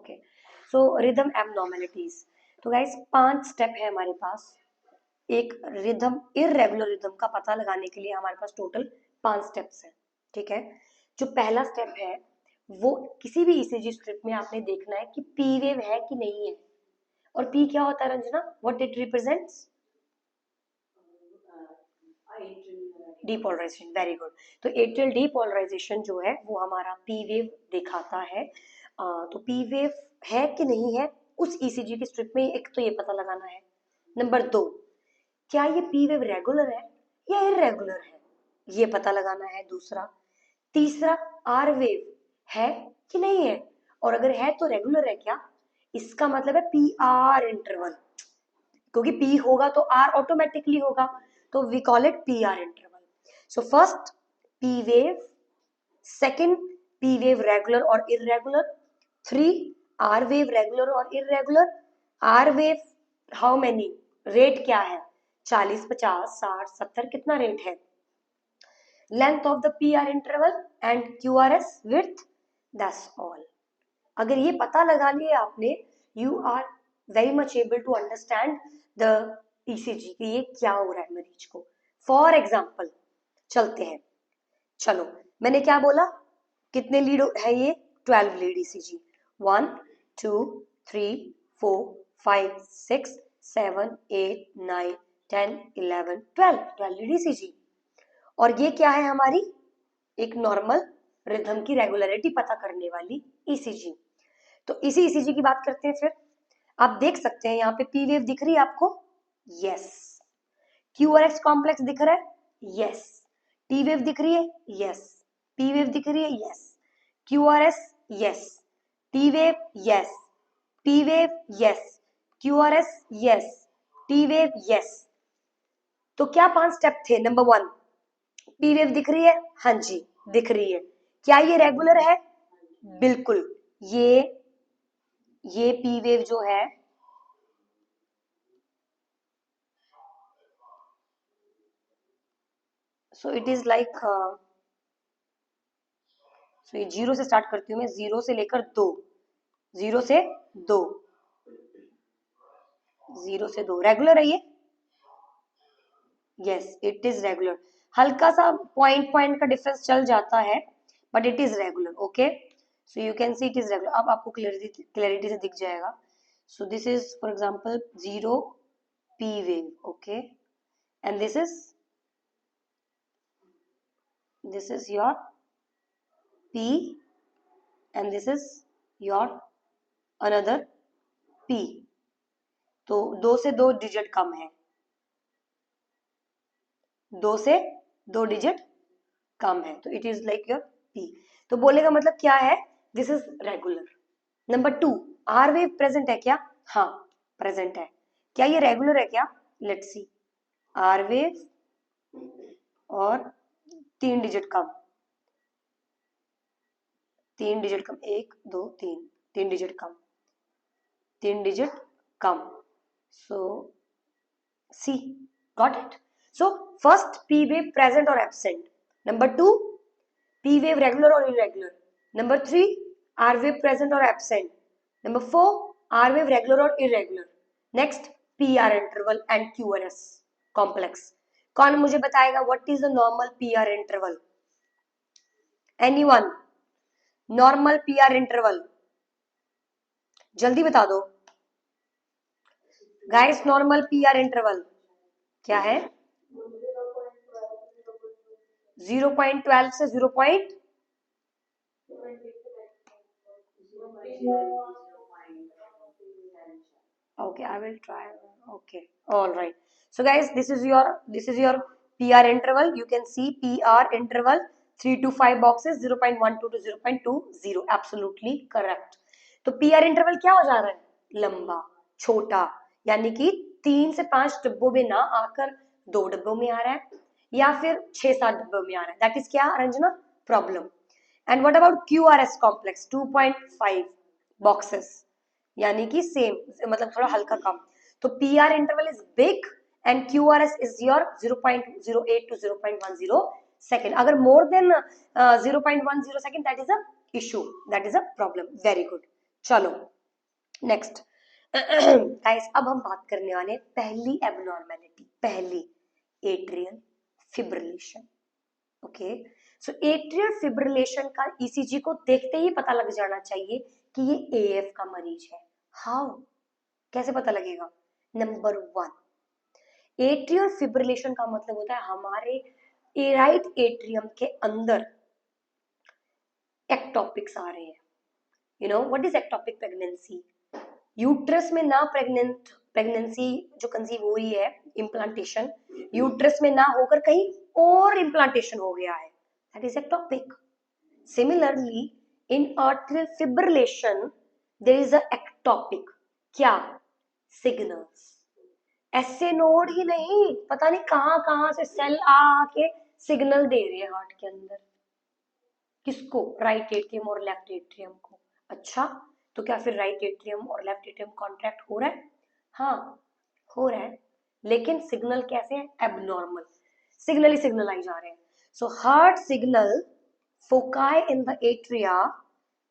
Okay, सो rhythm abnormalities. तो guys 5 step है हमारे पास एक रिदम इररेगुलर रिदम का पता लगाने के लिए। हमारे पास टोटल 5 स्टेप्स हैं, ठीक है। जो पहला स्टेप है वो किसी भी ईसीजी स्ट्रिप में आपने देखना है कि पी वेव है कि नहीं है। और पी क्या होता है Ranjana, what it represents? Depolarization, very good. तो एट्रियल डीपोलराइजेशन जो है वो हमारा पी वेव दिखाता है। तो पी वेव है कि नहीं है उस ईसीजी की स्ट्रिप में, एक तो ये पता लगाना है। नंबर 2, क्या ये पी वेव रेगुलर है या इररेगुलर है, ये पता लगाना है दूसरा। तीसरा, आर वेव है कि नहीं है, और अगर है तो रेगुलर है क्या, इसका मतलब है पी आर इंटरवल, क्योंकि पी होगा तो आर ऑटोमेटिकली होगा, तो we call it P R interval. So first P wave, second P wave regular और इररेगुलर, 3 आर वेव रेगुलर और irregular, R wave how many, rate क्या है, 40, 50, 60, 70, कितना रेट है, length of the P R interval and Q R S width, that's all. अगर ये पता लगा लिए आपने, you are very much able to understand the ECG कि ये क्या हो रहा है मरीज को। फॉर एग्जाम्पल चलते हैं, चलो मैंने क्या बोला, कितने लीड है ये, 12 लीड ईसीजी, 1 2 3 4 5 6 7 8 9 10 11 12 लीड ईसीजी। और ये क्या है हमारी, एक नॉर्मल रिदम की रेगुलरिटी पता करने वाली ईसीजी। तो इसी ईसीजी की बात करते हैं फिर। आप देख सकते हैं यहाँ पे पी वेव दिख रही है आपको, yes. Q R x complex दिख रहा है, यस। टी वेव दिख रही है, यस। पी वेव दिख रही है, yes. Q R S, yes. T wave, yes. P wave, yes. Q R S, yes. T wave, yes. तो क्या 5 स्टेप थे? नंबर 1, पी वेव दिख रही है, हाँ जी दिख रही है। क्या ये रेगुलर है? बिल्कुल। ये पी वेव जो है, सो इट इज लाइक, सो ये 0 से स्टार्ट करती हूँ मैं, 0 से लेकर 2, 0 से 2, 0 से 2 रेगुलर है ये, यस इट इज रेगुलर। हल्का सा पॉइंट पॉइंट का डिफरेंस चल जाता है, but it is regular, okay. So you can see it is regular. अब आपको क्लैरिटी से दिख जाएगा। सो this is for example 0 P wave, okay, and this is your P and this is your another P। तो 2 से 2 digit कम है, 2 से 2 डिजिट कम है, तो it is like your P। तो बोलने का मतलब क्या है, this is regular. Number 2, R wave present है क्या? हाँ प्रेजेंट है। क्या ये रेगुलर है क्या? लेट्स सी, आर वेव और 3 digit come, 3 digit come, 1 2 3, 3 digit come, 3 digit come. So C, got it? So first P wave present or absent. Number 2, P wave regular or irregular. Number 3, R wave present or absent. Number 4, R wave regular or irregular. Next, PR interval and QRS complex. कौन मुझे बताएगा what is the normal PR interval? Anyone? Normal PR interval. जल्दी बता दो guys, normal PR interval क्या है? 0.12 से 0. Okay, I will try. Okay, all right. So guys, this is your PR interval. You can see PR interval 3 to 5 boxes, 0.12 to 0.20. Absolutely correct. तो PR interval क्या हो जा रहा है? लंबा, छोटा, यानी कि 3 से 5 डब्बों में ना आकर 2 डब्बों में आ रहा है, या फिर 6-7 डब्बों में आ रहा है। दैट इज क्या Ranjana? Problem. And what about QRS complex? 2.5 boxes, यानी कि सेम, मतलब थोड़ा हल्का कम। तो PR interval is big and QRS is your 0.08 to 0.10 second. अगर more than 0.10 second, that is a issue, that is a problem. Very good. चलो next guys, अब हम बात करने वाले हैं पहली एबनॉर्मेलिटी, पहली atrial fibrillation. Okay, so atrial fibrillation का ईसीजी को देखते ही पता लग जाना चाहिए कि ये एएफ का मरीज है। हाउ, कैसे पता लगेगा? नंबर 1, एट्रियल फिब्रिलेशन का मतलब होता है हमारे राइट एट्रियम के अंदर एक्टोपिक्स आ रहे हैं। You know what is ectopic pregnancy? Uterus में ना प्रेगनेंसी जो कंसीव हो रही है, इम्प्लांटेशन यूट्रस में ना होकर कहीं और इम्प्लांटेशन हो गया है, that is ectopic. Similarly in arterial fibrillation there is a ectopic क्या? सिग्नल्स। ऐसे नोड ही नहीं, पता नहीं कहां से सेल आके सिग्नल दे रहे हैं हार्ट के अंदर। किसको? राइट एट्रियम और लेफ्ट एट्रियम को। अच्छा, तो क्या फिर राइट एट्रियम और लेफ्ट एट्रियम कॉन्ट्रैक्ट हो रहा है? हाँ, हो रहा है, लेकिन सिग्नल कैसे है? एबनॉर्मल सिग्नल ही सिग्नल आई जा रहे हैं। So heart signal foci in the atria,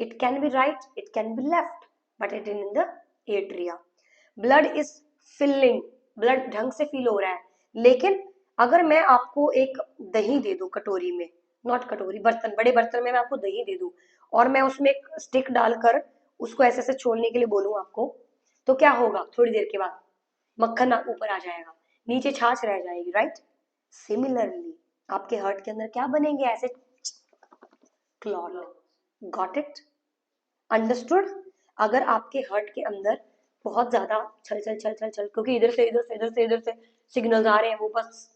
it can be right, it can be left, but it in the atria. Blood is filling, blood ढंग से फील हो रहा है, लेकिन अगर मैं आपको एक दही दे दूं कटोरी में, नॉट कटोरी, बर्तन, बड़े बर्तन में मैं आपको दही दे दूं और मैं उसमें एक स्टिक डालकर उसको ऐसे ऐसे छोड़ने के लिए बोलूं आपको, तो क्या होगा? थोड़ी देर के बाद मक्खन ऊपर आ जाएगा, नीचे छाछ रह जाएगी, राइट? सिमिलरली आपके हार्ट के अंदर क्या बनेंगे? ऐसे क्लॉट। Got it? अंडरस्टूड? अगर आपके हार्ट के अंदर बहुत ज्यादा छल छल छल छल छल, क्योंकि इधर से इधर से इधर से इधर से सिग्नल आ रहे हैं, वो बस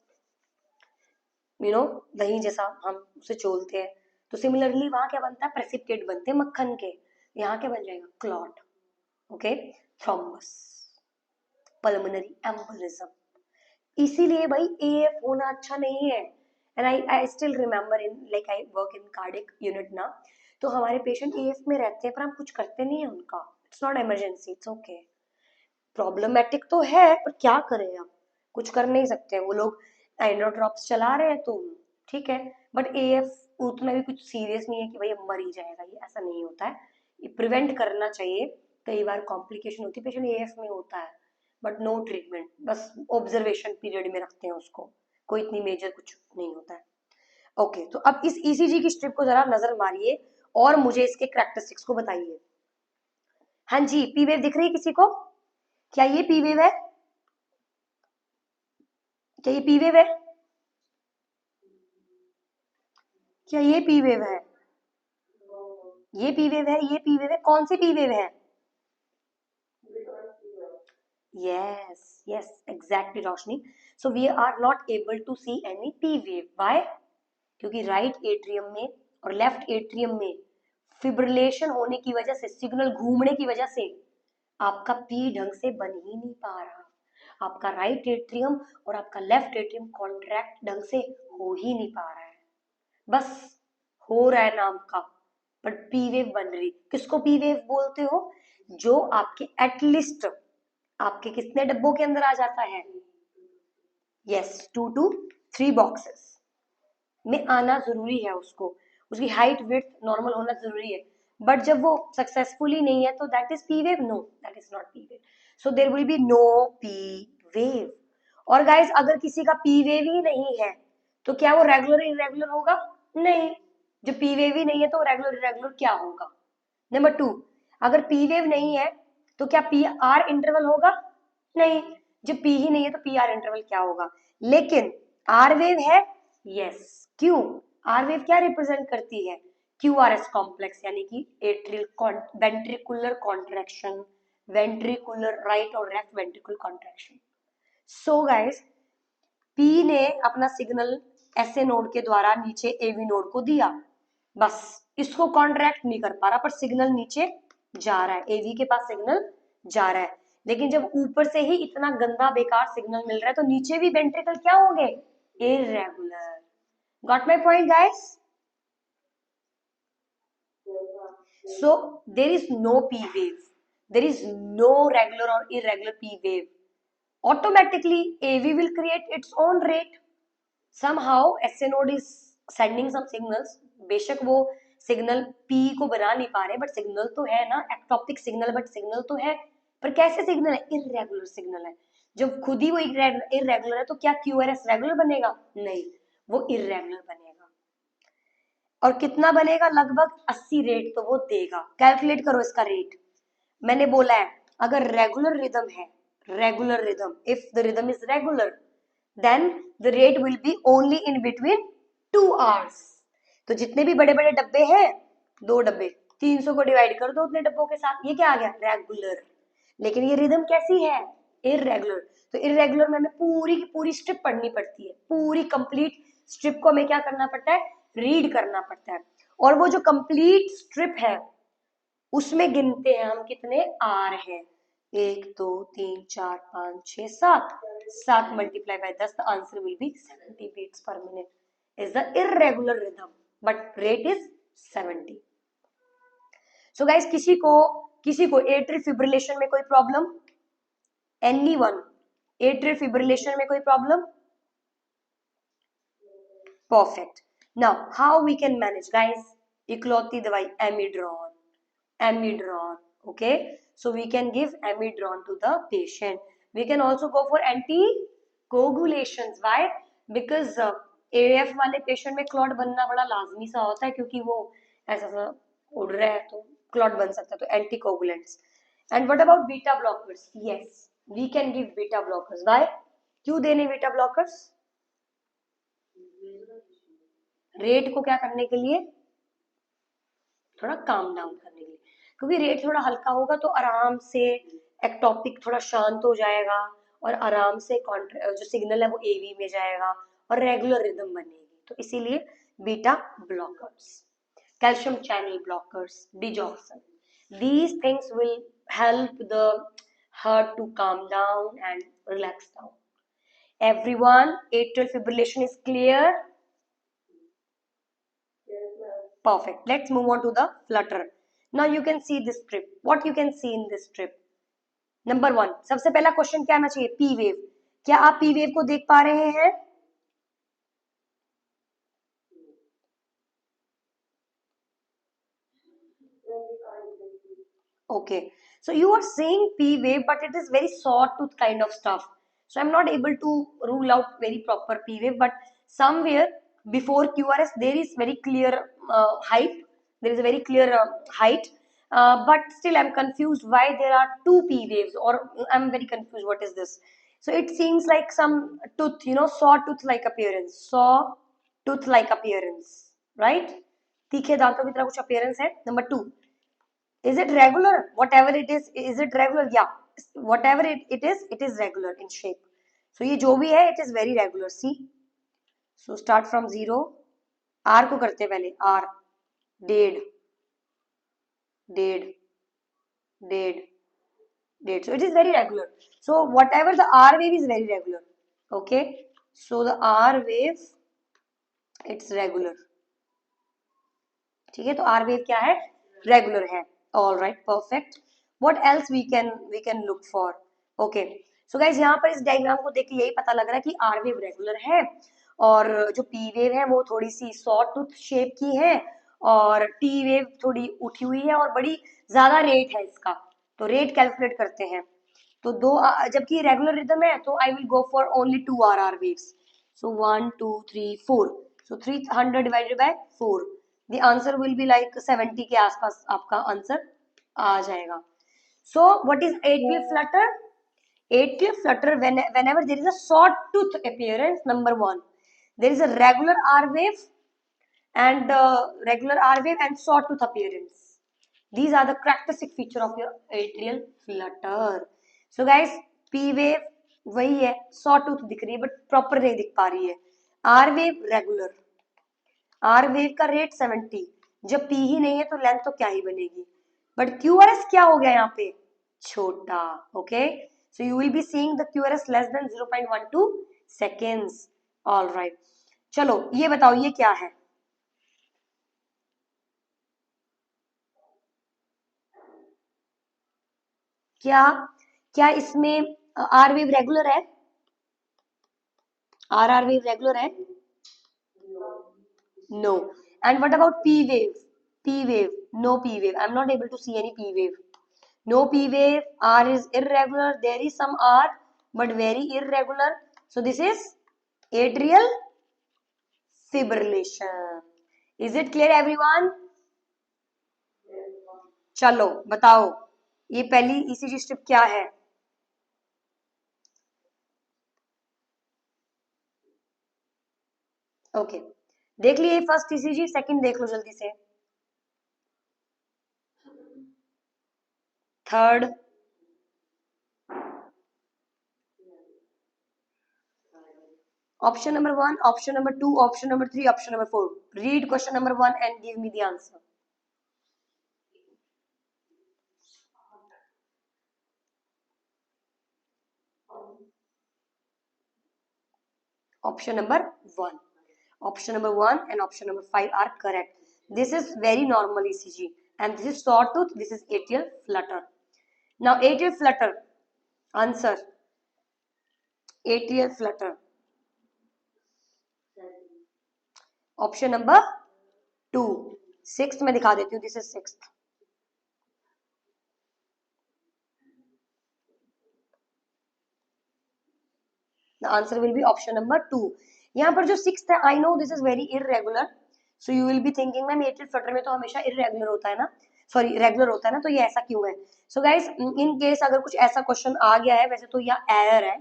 दही जैसा हम उसे चोलते हैं, तो सिमिलरली वहां क्या बनता है? प्रेसिपिटेट बनते हैं मक्खन के। यहाँ क्या बन जाएगा? Clot. Okay, thrombus, pulmonary embolism. इसीलिए भाई एएफ होना अच्छा नहीं है। And I still remember in like I work in cardiac unit ना, तो हमारे पेशेंट एएफ में रहते हैं पर हम कुछ करते नहीं है उनका। It's not emergency, it's okay. Problematic तो है पर क्या करें, हम कुछ कर नहीं सकते। वो लोग एंडोड्रॉप्स चला रहे हैं तो ठीक है, बट एएफ उतना भी कुछ सीरियस नहीं है कि भाई अब मर ही जाएगा, ये ऐसा नहीं होता है। ये प्रिवेंट करना चाहिए। कई बार कॉम्प्लिकेशन होती है, पेशेंट एएफ में होता है, बट नो ट्रीटमेंट, बस ऑब्जर्वेशन पीरियड में रखते हैं उसको, कोई इतनी मेजर कुछ नहीं होता है। ओके, तो अब इस ईसीजी की स्ट्रिप को जरा नजर मारिए और मुझे इसके कैरेक्टरिस्टिक्स को बताइए। हाँ जी, पी वेव दिख रही है किसी को? क्या ये पी वेव है? क्या ये पी वेव है? क्या ये पी वेव है? ये पी वेव है, ये पी वेव है, कौन सी पी वेव है? Yes yes, exactly Roshni. So we are not able to see any P wave, why? क्योंकि राइट एट्रियम में और लेफ्ट एट्रियम में फिब्रिलेशन होने की वजह से, सिग्नल घूमने की वजह से आपका पी ढंग से बन ही नहीं पा रहा। आपका राइट एट्रियम और आपका लेफ्ट एट्रियम कॉन्ट्रैक्ट ढंग से हो ही नहीं पा रहा है, बस हो रहा है नाम का, बट पी वेव बन रही। किसको पी वेव बोलते हो? जो आपके एटलीस्ट आपके कितने डब्बों के अंदर आ जाता है? यस, 2 to 3 बॉक्सेस में आना जरूरी है उसको, उसकी हाइट विड्थ नॉर्मल होना जरूरी है। बट जब वो सक्सेसफुली नहीं है तो that is P wave? No, that is not P wave. So there will be no P wave. और गाइस, अगर किसी का पी वेव ही नहीं है तो क्या वो रेगुलर इरेगुलर होगा? नहीं। जो पी वेव ही नहीं है तो रेगुलर इरेगुलर क्या होगा? नंबर 2, अगर पी वेव नहीं है तो क्या पी आर इंटरवल होगा? नहीं। जब पी ही नहीं है तो पी आर इंटरवल क्या होगा? लेकिन आर वेव है, यस। क्यों? आर वेव क्या रिप्रेजेंट करती है? क्यू आर एस कॉम्प्लेक्स, यानी कि atrial ventricular contraction, ventricular right और left ventricular contraction. So guys, P ने अपना सिग्नल एसए नोड के द्वारा नीचे एवी नोड को दिया, बस इसको कॉन्ट्रैक्ट नहीं कर पा रहा, पर सिग्नल नीचे जा रहा है, एवी के पास सिग्नल जा रहा है। लेकिन जब ऊपर से ही इतना गंदा बेकार सिग्नल मिल रहा है तो नीचे भी वेंट्रिकल क्या होंगे? Irregular. Got my point guys? So there is no P wave, there is no regular or irregular P wave. Automatically AV will create its own rate. Somehow SA node is sending some signals, बेशक वो signal P को बना नहीं पा रहे, but signal तो है ना, एक्टॉपिक सिग्नल, बट सिग्नल तो है, पर कैसे सिग्नल है? इरेगुलर सिग्नल है। जब खुद ही वो इरेगुलर है तो क्या क्यूआरएस रेगुलर बनेगा? नहीं, वो इरेगुलर बनेगा। और कितना बनेगा? लगभग 80 रेट तो वो देगा। कैलकुलेट करो इसका रेट। मैंने बोला है अगर रेगुलर रिदम है, regular rhythm, if the rhythm is regular, then the rate will be only in between 2 hours. तो जितने भी बड़े बड़े डब्बे हैं, 2 डब्बे, 300 को डिवाइड कर दो उतने डब्बों के साथ, ये क्या आ गया? रेगुलर। लेकिन ये रिदम कैसी है? इरेगुलर। तो इरेगुलर में हमें पूरी की पूरी स्ट्रिप पढ़नी पड़ती है, पूरी कंप्लीट स्ट्रिप को हमें क्या करना पड़ता है? रीड करना पड़ता है। और वो जो कंप्लीट स्ट्रिप है उसमें गिनते हैं हम कितने आर है, 1 2 3 4 5 6 7, 7 multiply by 10, the answer will be 70 beats per minute is the irregular rhythm, but rate is 70। So guys, किसी को एट्रियल फिब्रिलेशन में कोई प्रॉब्लम? एनीवन? एट्रियल फिब्रिलेशन में कोई problem? Perfect. Now how we can manage guys? इकलौती दवाई amiodarone, amidron. Okay, so we can give amidron to the patient. We can also go for anticoagulations. Why? Because AF वाले patient में clot बनना बड़ा लाजमी सा होता है, क्योंकि वो ऐसा सा उड़ रहा है तो क्लॉट बन सकता है, तो anticoagulants. And what about beta blockers? Yes, we can give beta blockers. Why? क्यों देने बीटा ब्लॉकर्स? रेट को क्या करने के लिए? थोड़ा काम डाउन करने के लिए, क्योंकि रेट थोड़ा हल्का होगा तो आराम से एक्टॉपिक थोड़ा शांत हो जाएगा और आराम से जो सिग्नल है वो एवी में जाएगा और रेगुलर रिदम बनेगी। तो इसीलिए beta blockers, calcium channel blockers, digoxin, these things will help the heart to calm down and relax down. Everyone, atrial fibrillation is clear? Perfect. Let's move on to the flutter. Now you can see this strip. What you can see in this strip? Number 1, सबसे पहला question क्या आना चाहिए? P wave. क्या आप P wave को देख पा रहे हैं? Okay, so you are seeing P wave, but it is very sawtooth kind of stuff. So I'm not able to rule out very proper P wave, but somewhere before QRS there is very clear height. There is a very clear height, but still I'm confused why there are 2 P waves, or I'm very confused. What is this? So it seems like some tooth, sawtooth like appearance, sawtooth like appearance, right? तीखे दांतों की तरह कुछ appearance है. Number 2, is it regular? Whatever it is it regular? Yeah, whatever it is regular in shape. So ये जो भी है, it is very regular. See, so start from 0. R को करते पहले, R, dead, dead, dead, dead. So it is very regular. So whatever the R wave is very regular. Okay, so the R wave, it's regular. ठीक है, तो R wave क्या है? Regular है. All right, perfect. What else we can look for? Okay, so guys, यहाँ पर इस diagram को देख के यही पता लग रहा है कि R wave रेगुलर है और जो P वेव है वो थोड़ी सी सॉटूथ शेप की है और T वेव थोड़ी उठी हुई है और बड़ी ज्यादा रेट है इसका। तो रेट कैलकुलेट करते हैं। तो जबकि रेगुलर रिदम है तो I will go for only 2 RR waves. So 1 2 3 4, so 300 divided by 4, the answer will be like 70 के आसपास आपका आंसर आ जाएगा। So what is eight wave flutter? Eight wave flutter, whenever there is a short tooth appearance, number 1, there is a regular R wave and short tooth appearance. These are the characteristic feature of your atrial flutter. So guys, P wave वही है, short tooth दिख रही है but proper नहीं दिख पा रही है। R wave regular, R wave का रेट 70, जब पी ही नहीं है तो लेंथ तो क्या ही बनेगी। बट क्यूआरएस क्या हो गया यहाँ पे? छोटा। Okay, so you will be seeing the QRS less than 0.12 seconds. All right, चलो ये बताओ ये क्या है? क्या इसमें आर वेव रेगुलर है? आर वेव रेगुलर है? No. And what about P wave? P wave, no P wave. I'm not able to see any P wave. No P wave. R is irregular. There is some R, but very irregular. So this is atrial fibrillation. Is it clear, everyone? चलो बताओ, ये पहली ECG strip क्या है? Okay, देख लिए first ECG, second देख लो जल्दी से, third, option number 1, option number 2, option number 3, option number 4. Read question number 1 and give me the answer. Option number 1. Option number 1 and option number 5 are correct. This is very normal ECG and this is sawtooth, this is atrial flutter. Now atrial flutter, answer, atrial flutter. Option number 2. Sixth में दिखा देती हूँ, this is sixth. The answer will be option number 2. यहाँ पर जो sixth है, I know this is very irregular. So you will be thinking ma'am atrial flutter में तो हमेशा irregular होता है ना, सॉरी रेगुलर होता है ना, तो ये ऐसा क्यों है? सो गाइस, इन केस अगर कुछ ऐसा क्वेश्चन आ गया है, वैसे तो यह एरर है,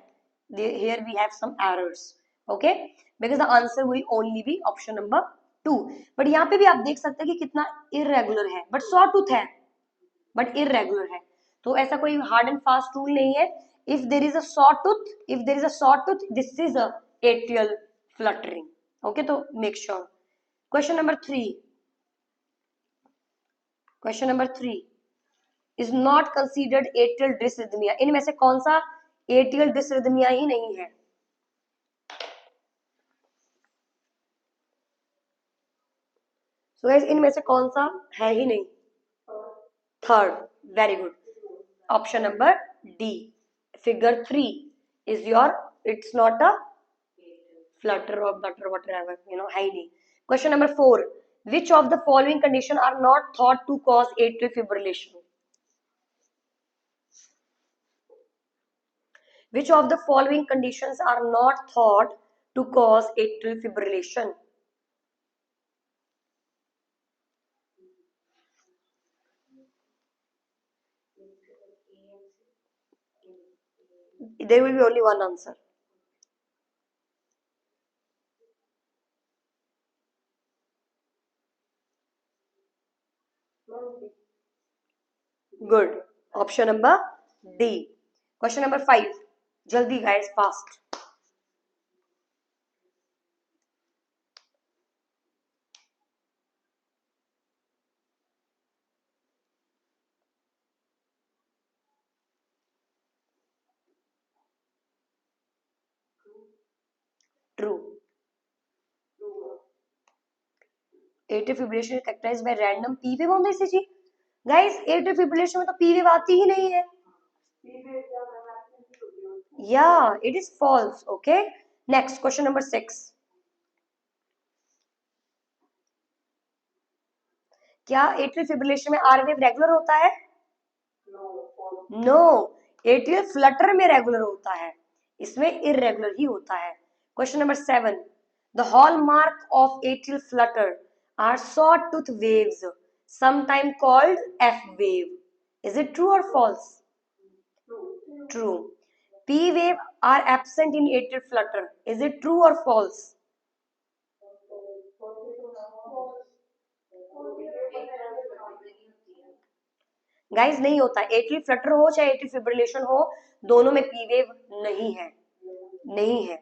here we have some errors, okay, because the answer will only be option number 2. But यहाँ पे भी आप देख सकते हैं कि कितना irregular है, बट sawtooth है, बट irregular है, तो ऐसा कोई हार्ड एंड फास्ट रूल नहीं है. If there is a sawtooth, this is a atrial fluttering. Okay, तो make sure. Question number 3 is not considered atrial dysrhythmia. इनमें से कौन सा atrial dysrhythmia ही नहीं है? So guys, इनमें से कौन सा है ही नहीं? Third, very good. Option number D. Figure 3 is your, it's not a flutter or butter, whatever, है ही नहीं. Question number 4. Which of the following conditions are not thought to cause atrial fibrillation? Which of the following conditions are not thought to cause atrial fibrillation? There will be only one answer. Good. Option number D. Question number 5. Jaldi guys, fast. True. Atrial fibrillation is characterized by random P wave on the ECG. Guys, atrial fibrillation में तो P wave आती ही नहीं है. Yeah, it is false. Okay. Next, question number 6. क्या atrial fibrillation में R wave regular होता है? No. Atrial flutter में regular होता है, इसमें irregular ही होता है. Question number 7. The hallmark of atrial flutter are sawtooth waves, sometimes called F wave. Is it true or false? True. P wave are absent in atrial flutter. Is it true or false? Guys नहीं होता. Atrial Flutter हो चाहे atrial fibrillation हो, दोनों में P wave नहीं है, नहीं है.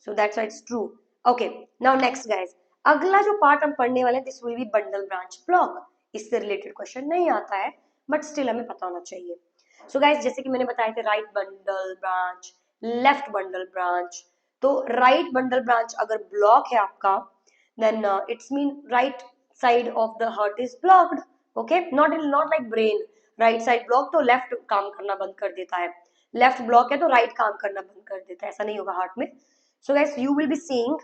So that's why it's true. Okay, now next guys, अगला जो पार्ट हम पढ़ने वाले हैं, this will be bundle branch block. इससे रिलेटेड क्वेश्चन नहीं आता है, बट स्टिल हमें पता होना चाहिए. सो गाइस, जैसे कि मैंने बताया था, right bundle branch, left bundle branch. तो राइट बंडल ब्रांच अगर ब्लॉक है आपका, then it's mean right side of the heart is blocked. Okay, not like brain. Right side block तो लेफ्ट काम करना बंद कर देता है, लेफ्ट ब्लॉक है तो राइट काम करना बंद कर देता है, ऐसा नहीं होगा हार्ट में. So guys, you will be seeing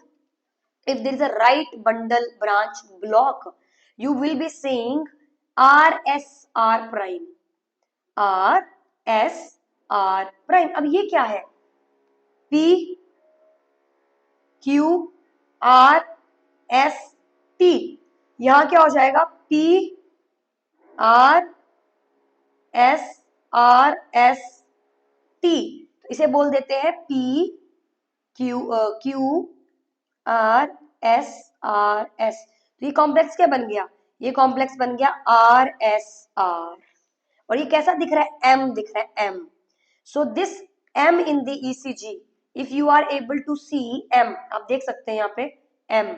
if there is a right bundle branch block, you will be saying RSR prime, RSR prime। अब ये क्या है? P Q R S T, यहां क्या हो जाएगा? P R S R S T, तो इसे बोल देते हैं P Q R S R S। तो ये कॉम्प्लेक्स क्या बन गया? ये कॉम्प्लेक्स बन गया R S R। और ये कैसा दिख रहा है? M दिख रहा है, M। So this M in the ECG, if you are able to see M, आप देख सकते हैं यहाँ पे M,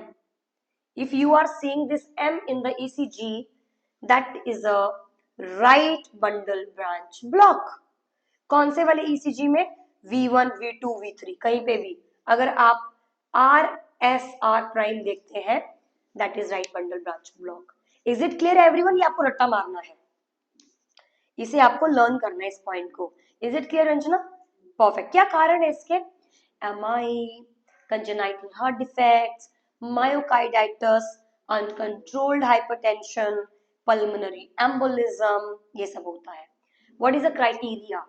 if you are seeing this M in the ECG, that is a right bundle branch block। कौन से वाले ECG में? V1 V2 V3, कहीं पे भी अगर आप RSR प्राइम देखते हैं, that is right bundle branch block। Is it clear everyone? ये आपको रट्टा मारना है, इसे आपको लर्न करना है इस पॉइंट को। Is it clear Ranjana? Perfect. क्या कारण है इसके? MI, congenital heart defects, myocarditis, uncontrolled hypertension, pulmonary embolism, ये सब होता है। What is the criteria?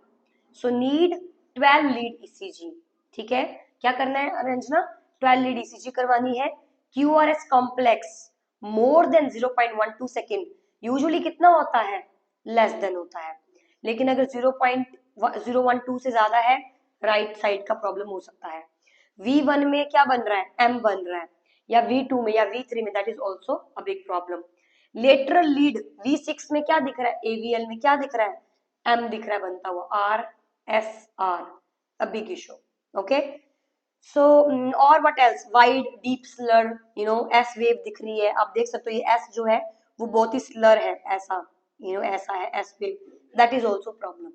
So need 12 lead ECG, ठीक है? क्या करना है रंजना? 12 lead ECG करवानी है। QRS complex more than 0.12 second, usually कितना होता है? लेस देन होता है, लेकिन अगर 0.012 से ज्यादा है, राइट साइड का प्रॉब्लम हो सकता है। V1 में क्या बन रहा है? M बन रहा है, या V2 में या V3 में, that is also a big problem. Lateral lead V6 में क्या दिख रहा है? AVL में क्या दिख रहा है? M दिख रहा है बनता हुआ, RSR, a big issue. Okay, so और what else? Wide deep slur, you know, S wave दिख रही है, आप देख सकते हो ये S जो है वो बहुत ही स्लर है, ऐसा, यू नो, ऐसा है S wave, that is also problem.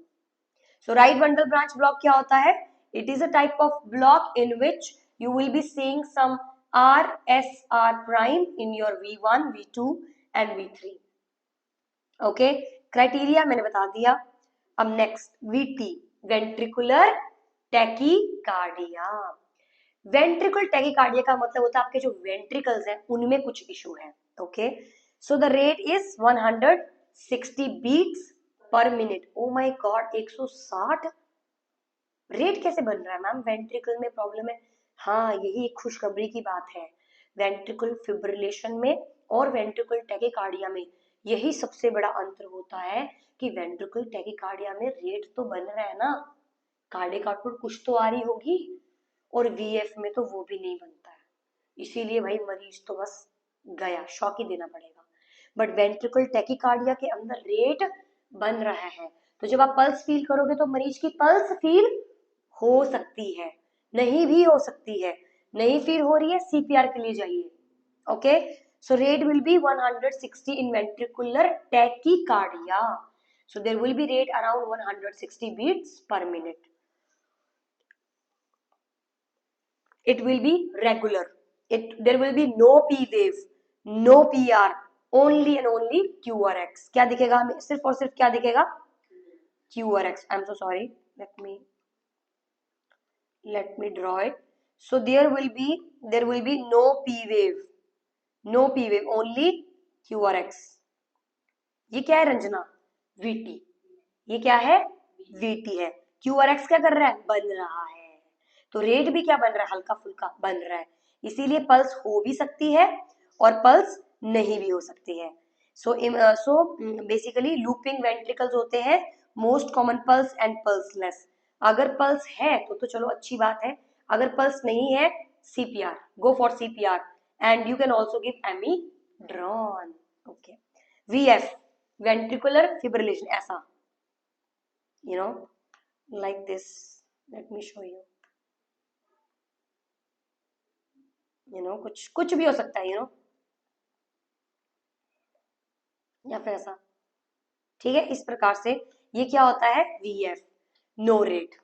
So right bundle branch block क्या होता है? It is a type of block in which you will be seeing some RSR prime in your V1, V2 and V3. Okay, criteria मैंने बता दिया। अब next VT, ventricular tachycardia। ventricular tachycardia का मतलब होता है आपके जो ventricles हैं उनमें कुछ issue है। Okay, so the rate is 160 beats पर minute. Oh my God, 160 rate कैसे बन रहा है मैम? वेंट्रिकल में प्रॉब्लम है। हाँ, यही एक खुशखबरी की बात है। वेंट्रिकल फिब्रिलेशन में और वेंट्रिकल टैकीकार्डिया में यही सबसे बड़ा अंतर होता है कि वेंट्रिकल टैकीकार्डिया में रेट तो बन रहा है ना, कार्डियक आउटपुट कुछ तो आ रही होगी, और वीएफ में तो वो भी नहीं बनता है। इसीलिए भाई मरीज तो बस गया, शॉक ही देना पड़ेगा। बट वेंट्रिकल टैकीकार्डिया के अंदर रेट बन रहा है, तो जब आप पल्स फील करोगे तो मरीज की पल्स फील हो सकती है, नहीं भी हो सकती है। नहीं फील हो रही है, सीपीआर के लिए जाइए। Okay, so rate will B 160 in ventricular tachycardia, so there will be rate around 160 beats per minute. It will be regular, there will be no P wave, no PR, only and only QRX। क्या दिखेगा हमें? सिर्फ और सिर्फ क्या दिखेगा? QRX। I'm so sorry, let me draw it। so there will be no P wave, only QRX। ये क्या है रंजना? VT। ये क्या है? VT है। QRX क्या कर रहा है? बन रहा है। तो रेट भी क्या बन रहा है? हल्का फुल्का बन रहा है। इसीलिए पल्स हो भी सकती है और पल्स नहीं भी हो सकती है। सो बेसिकली लूपिंग वेंट्रिकल्स होते हैं, most common pulse and pulseless. अगर पल्स है तो चलो अच्छी बात है, अगर पल्स नहीं है, CPR, go for CPR and you can also give amiodarone. Okay, VF, ventricular fibrillation, ऐसा, you know, like this, let me show you, you know, कुछ भी हो सकता है, you know, या फिर ऐसा, ठीक है। इस प्रकार से ये क्या होता है? VF, no rate,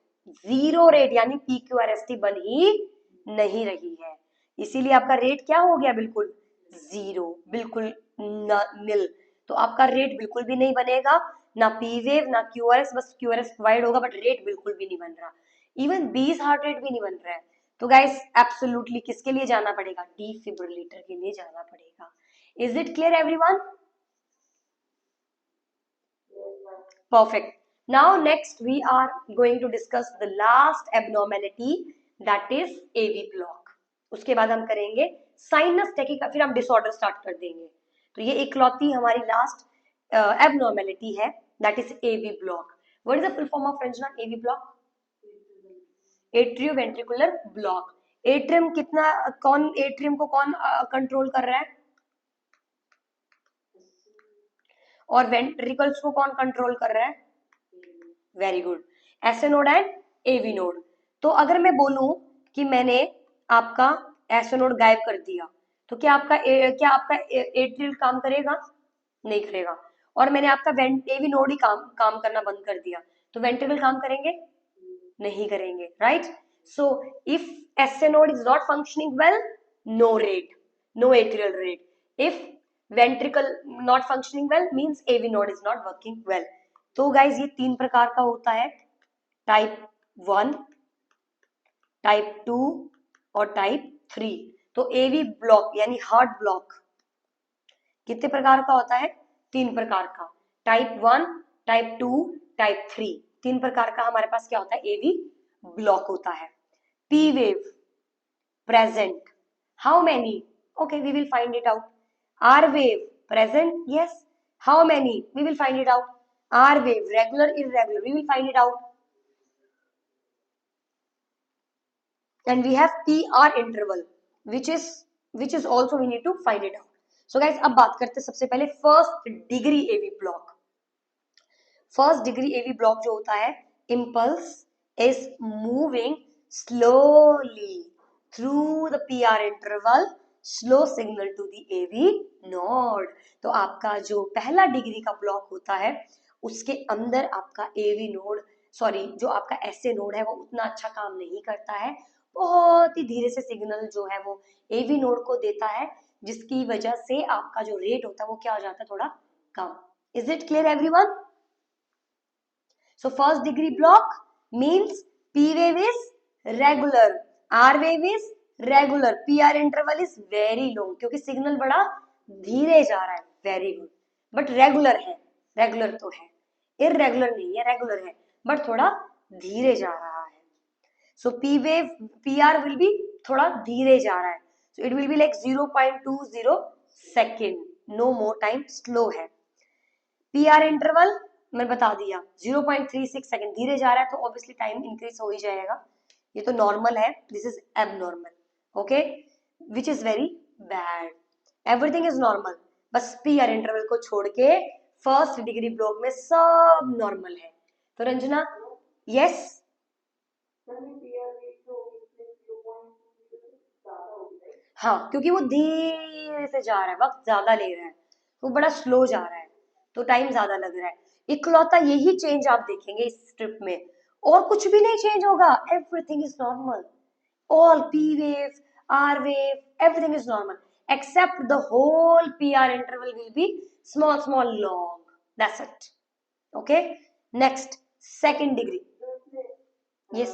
zero rate, यानी PQRST बन ही नहीं रही है, इसीलिए आपका रेट क्या हो गया? बिल्कुल जीरो, बिल्कुल निल। तो आपका रेट बिल्कुल भी नहीं बनेगा, ना पी वेव ना QRS, बस QRS प्रोवाइड होगा बट रेट बिल्कुल भी नहीं बन रहा, इवन 20 हार्ट रेट भी नहीं बन रहा है। तो गाइस एब्सोल्युटली किसके लिए जाना पड़ेगा? डिफिब्रिलेटर के लिए जाना पड़ेगा। Is it clear, everyone? Perfect. Now next we are going to discuss the last abnormality, that is AV block. उसके बाद हम करेंगे साइनस टेकिका, फिर हम डिसऑर्डर स्टार्ट कर देंगे. तो ये इकलौती हमारी लास्ट abnormality है, that is AV block. What is the full form of Ranjana AV block? Atrioventricular block. Atrium कितना, कौन एट्रियम को कौन कंट्रोल कर रहा है, और वेंट्रिकल्स को कौन कंट्रोल कर रहा है? Very good. SA node and AV node. तो अगर मैं बोलूं कि मैंने आपका एसए नोड गायब कर दिया, तो क्या आपका एट्रियल काम करेगा? नहीं करेगा. और मैंने आपका एवी नोड ही काम करना बंद कर दिया, तो वेंट्रिकल काम करेंगे? नहीं करेंगे, right? So if SA node is not functioning well, no rate, no atrial rate. If ventricle not functioning well means AV node is not working well. तो गाइज ये 3 प्रकार का होता है, टाइप 1, टाइप 2 और टाइप 3. तो AV ब्लॉक यानी heart block कितने प्रकार का होता है? 3 प्रकार का. Type 1, type 2, type 3. 3 प्रकार का हमारे पास क्या होता है? AV ब्लॉक होता है. P wave present, how many? Okay, we will find it out. R wave present, yes. How many? We will find it out. R wave regular, irregular, we will find it out. And we have PR interval, which is also we need to find it out. So guys, अब बात करते हैं सबसे पहले first degree AV block. First degree AV block जो होता है, impulse is moving slowly through the PR interval, slow signal to the AV node. तो आपका जो पहला डिग्री का ब्लॉक होता है, उसके अंदर आपका AV नोड, सॉरी जो आपका SA नोड है वो उतना अच्छा काम नहीं करता है, बहुत ही धीरे से सिग्नल जो है वो AV नोड को देता है, जिसकी वजह से आपका जो रेट होता है वो क्या हो जाता है? थोड़ा कम. Is it clear everyone? So first degree block means P wave is regular, R wave is regular, PR interval is very long, क्योंकि सिग्नल बड़ा धीरे जा रहा है. Very good. बट रेगुलर है, रेगुलर तो है, इररेगुलर नहीं है, रेगुलर है बट थोड़ा धीरे जा रहा है. So P wave, PR will be थोड़ा धीरे जा रहा है, so it will be like 0.20 second, no more time, slow है. PR इंटरवल मैं बता दिया 0.36 सेकेंड, धीरे जा रहा है तो ऑब्वियसली टाइम इंक्रीज हो ही जाएगा. ये तो नॉर्मल है, this is abnormal. Okay, which is very bad. Everything is normal, बस PR इंटरवल को छोड़ के फर्स्ट डिग्री ब्लॉक में सब नॉर्मल है. तो रंजना, यस, हाँ, क्योंकि वो धीरे से जा रहा है, वक्त ज्यादा ले रहा है, वो बड़ा स्लो जा रहा है, तो टाइम ज्यादा लग रहा है. इकलौता यही चेंज आप देखेंगे इस स्ट्रिप में, और कुछ भी नहीं चेंज होगा. Everything is normal. All P wave, R wave, everything is normal except the whole PR interval will be small long. That's it. Okay. Next, second degree. Yes.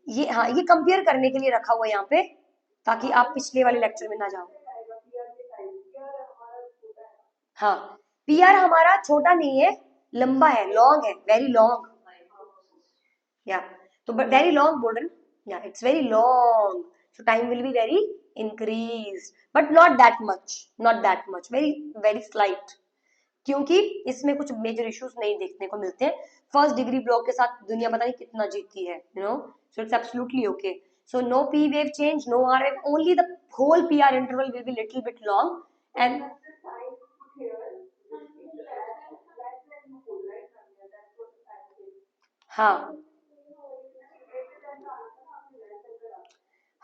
ये हाँ, ये कंपेयर करने के लिए रखा हुआ है यहाँ पे, ताकि आप पिछले वाले लेक्चर में ना जाओ. हाँ, PR हमारा छोटा नहीं है, लंबा है, लॉन्ग है, वेरी लॉन्ग. या तो वेरी लॉन्ग बोल रहे हैं, या it's very long, so time will be very increase, but not that much, very very slight, क्योंकि इसमें कुछ मेजर इश्यूज नहीं देखने को मिलते हैं. फर्स्ट डिग्री ब्लॉक के साथ दुनिया पता नहीं कितना जीतती है, you know, so it's absolutely okay. So no P wave change, no R wave, only the whole PR interval will be little bit long. And हाँ,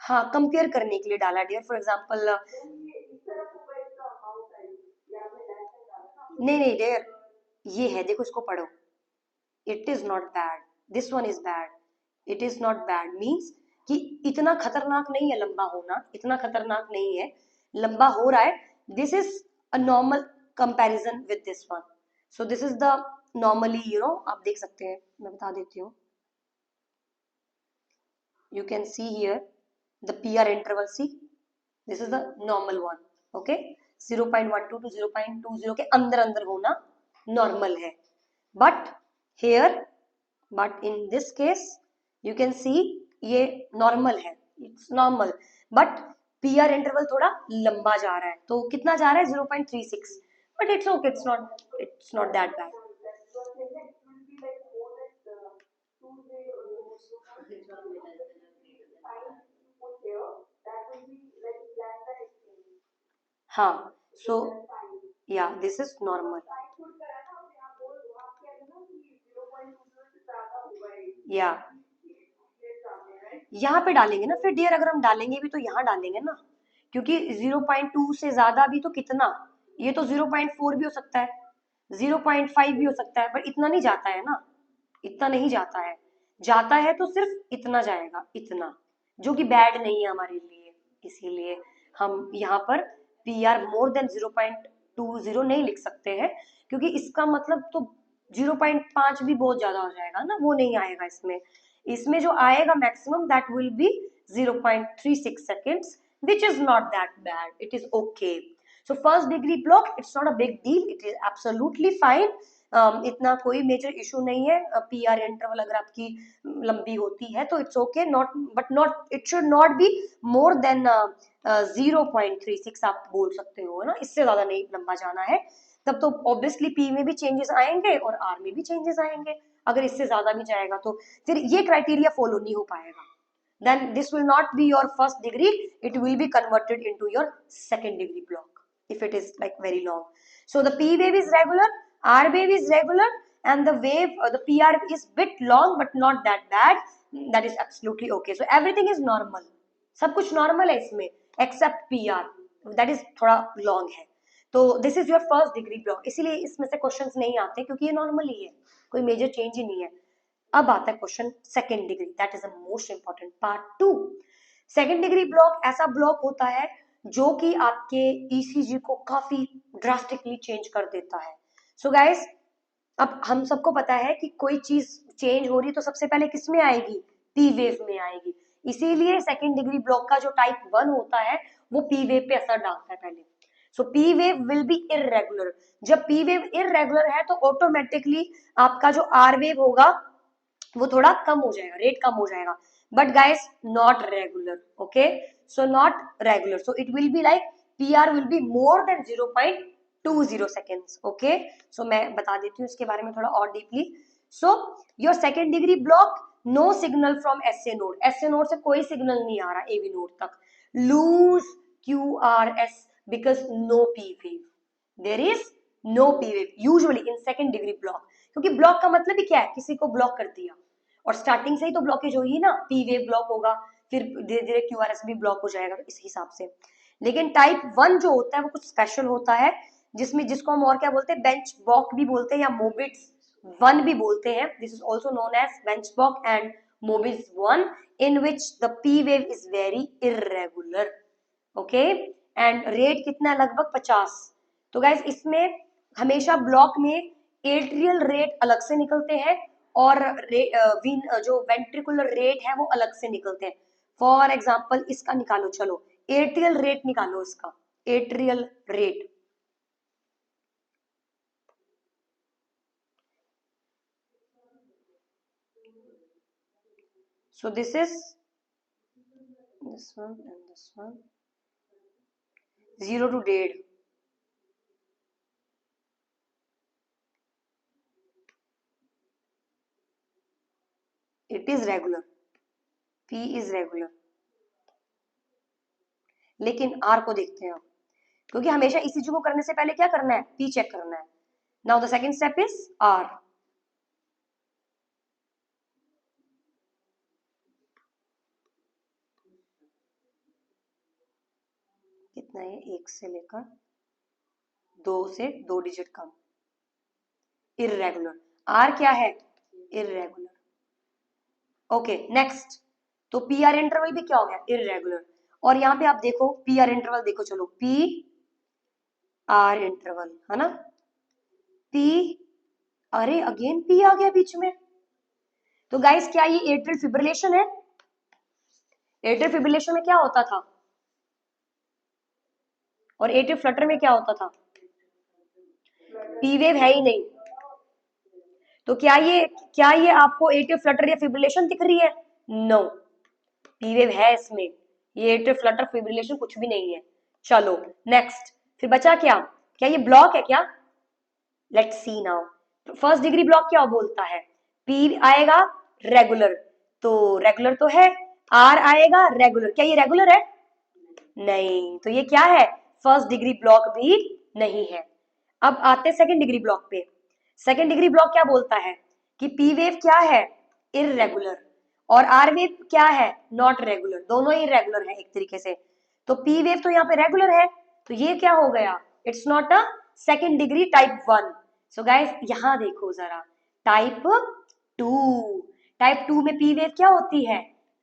हाँ, कंपेयर करने के लिए डाला डियर. फॉर एग्जाम्पल, नहीं डियर, ये है, देखो इसको पढ़ो. It is not bad, this one is bad. It is not bad means कि इतना खतरनाक नहीं है लंबा होना, इतना खतरनाक नहीं है, लंबा हो रहा है. This is a normal comparison with this one. So this is the normally, you know, आप देख सकते हैं, मैं बता देती हूँ. you can see here the PR interval. See, this is the normal one. Okay, 0.12 to 0.20 के अंदर अंदर होना normal है. But here, but in this case, you can see ये normal है. It's normal. But PR interval थोड़ा लंबा जा रहा है. तो कितना जा रहा है? 0.36. But it's okay. It's not that bad. हाँ, so yeah, this is normal. या यहाँ पे डालेंगे ना फिर डियर, अगर हम डालेंगे भी तो यहाँ डालेंगे ना, क्योंकि 0.2 से ज्यादा भी तो कितना, ये तो 0.4 भी हो सकता है, 0.5 भी हो सकता है, पर इतना नहीं जाता है ना, इतना नहीं जाता है. जाता है तो सिर्फ इतना जाएगा, इतना, जो कि बैड नहीं है हमारे लिए. इसीलिए हम यहाँ पर PR मोर देन 0.20 नहीं लिख सकते हैं, क्योंकि इसका मतलब तो 0.5 भी बहुत ज्यादा हो जाएगा ना, वो नहीं आएगा इसमें. इसमें जो आएगा maximum that will be 0.36 seconds, which is not that bad. It is okay. So first degree block, it's not a big deal. It is absolutely fine. इतना कोई मेजर इशू नहीं है. PR इंटरवल अगर आपकी लंबी होती है तो it's okay, not but not it should not be more then 0.36 आप बोल सकते हो ना, इससे ज्यादा नहीं लंबा जाना है. तब तो ऑब्वियसली P में भी चेंजेस आएंगे और R में भी चेंजेस आएंगे. अगर इससे ज्यादा भी जाएगा तो फिर ये क्राइटेरिया फॉलो नहीं हो पाएगा. Then this will not be your first degree, it will be converted into your second degree block if it is like very long. So the P wave is regular, R wave is regular, and the wave the PR is bit long but not that bad. That is absolutely okay. So everything is normal, सब कुछ normal है इसमें except PR, that is थोड़ा long है. तो this is your first degree block, इसीलिए इसमें से क्वेश्चंस नहीं आते, क्योंकि ये नॉर्मल ही है, कोई मेजर चेंज ही नहीं है. अब आता है question second degree, that is the most important part 2. Second degree block ऐसा ब्लॉक होता है जो कि आपके ECG को काफी ड्रास्टिकली चेंज कर देता है. सो गाइस, अब हम सबको पता है कि कोई चीज चेंज हो रही तो सबसे पहले किस में आएगी? P वेव में आएगी. इसीलिए सेकेंड डिग्री ब्लॉक का जो टाइप 1 होता है वो P वेव पे असर डालता है पहले. सो P wave will be irregular. जब P वेव इररेगुलर है तो ऑटोमेटिकली आपका जो R वेव होगा वो थोड़ा कम हो जाएगा, रेट कम हो जाएगा. But guys not regular. Okay, so not regular, so it will be like PR will be more than 0.20 seconds. Okay, so मैं बता देती हूँ इसके बारे में थोड़ा और deeply. So your second degree block, no signal from SA node. SA node से कोई सिग्नल नहीं आ रहा AV नोड तक. Lose QRS because no P wave. There is no P wave usually in second degree block. क्योंकि block का मतलब ही क्या है? किसी को ब्लॉक कर दिया और स्टार्टिंग से ही तो ब्लॉकेज होगी ना, P वेव ब्लॉक होगा, फिर धीरे धीरे QRS भी ब्लॉक हो जाएगा इस हिसाब से. लेकिन टाइप 1 जो होता है वो कुछ स्पेशल होता है, जिसको हम और क्या बोलते हैं? बेंच बॉक भी बोलते हैं या मोबिट्स 1 भी बोलते हैं. This is also known as बेंच बॉक and Mobitz 1, in which the P wave is very irregular. Okay, and rate कितना है? लगभग 50. तो गाइज इसमें हमेशा ब्लॉक में एट्रियल रेट अलग से निकलते हैं और जो वेंट्रिकुलर रेट है वो अलग से निकलते हैं. फॉर एग्जाम्पल इसका निकालो, चलो एट्रियल रेट निकालो इसका, atrial rate. So this is this one and this one, 0 to 1.5. It is regular, P is regular. लेकिन R को देखते हैं, क्योंकि हमेशा ECG को करने से पहले क्या करना है? P चेक करना है. Now the second step is R. कितना है? 1 से लेकर 2 से 2 डिजिट कम. इररेगुलर. R क्या है? इररेगुलर. Okay, next. तो PR इंटरवल भी क्या हो गया? इररेगुलर. और यहाँ पे आप देखो PR इंटरवल देखो, चलो PR इंटरवल है ना, P, अरे अगेन P आ गया बीच में. तो गाइस क्या ये एट्रियल फिब्रिलेशन है? एट्रियल फिब्रिलेशन में क्या होता था और एट्रियल फ्लटर में क्या होता था? पी वेव है ही नहीं, तो क्या ये आपको एट्रियल फ्लटर या फिब्रिलेशन दिख रही है? नो, पी वेव है इसमें, ये एट्रियल फ्लटर फिब्रिलेशन कुछ भी नहीं है। चलो नेक्स्ट, फिर बचा क्या? क्या ये ब्लॉक है क्या? Let's see now. First degree block क्या बोलता है? पी आएगा रेगुलर, तो रेगुलर तो है, आर आएगा रेगुलर, क्या ये रेगुलर है? नहीं, तो ये क्या है? फर्स्ट डिग्री ब्लॉक भी नहीं है। अब आते सेकंड डिग्री ब्लॉक पे। सेकंड डिग्री ब्लॉक क्या बोलता है कि पी वेव क्या है? इररेगुलर, और आर वेव क्या है? नॉट रेगुलर, दोनों ही रेगुलर है एक तरीके से। तो पी वेव तो यहाँ पे रेगुलर है, तो ये क्या हो गया? It's not a second degree type 1। So guys यहां देखो जरा, टाइप 2, टाइप 2 में पी वेव क्या होती है?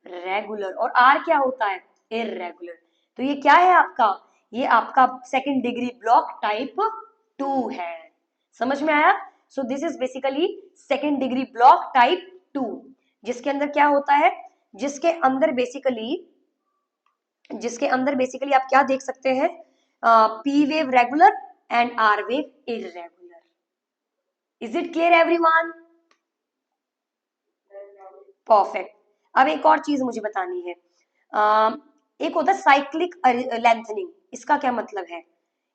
रेगुलर, और आर क्या होता है? इररेगुलर। तो ये क्या है आपका? ये आपका सेकंड डिग्री ब्लॉक टाइप 2 है। समझ में आया? सो this is basically second degree block type 2, जिसके अंदर क्या होता है? जिसके अंदर बेसिकली आप क्या देख सकते हैं? P wave regular and R wave irregular. Is it clear everyone? Perfect. अब एक और चीज मुझे बतानी है, एक होता है साइक्लिक लेंथनिंग। इसका क्या मतलब है?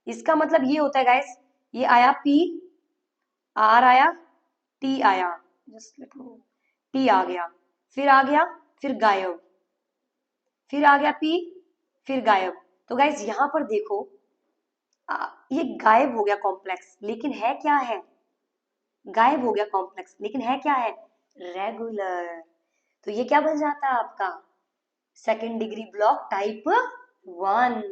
इसका मतलब ये होता है गाइस, ये आया पी, आर आया, टी आया, जस्ट टी आ गया, फिर गायब, फिर आ गया पी, फिर गायब। तो गाइस यहां पर देखो, ये गायब हो गया कॉम्प्लेक्स, लेकिन है क्या है? गायब हो गया कॉम्प्लेक्स, लेकिन है क्या है? रेगुलर। तो ये क्या बन जाता है आपका? Second degree block type 1।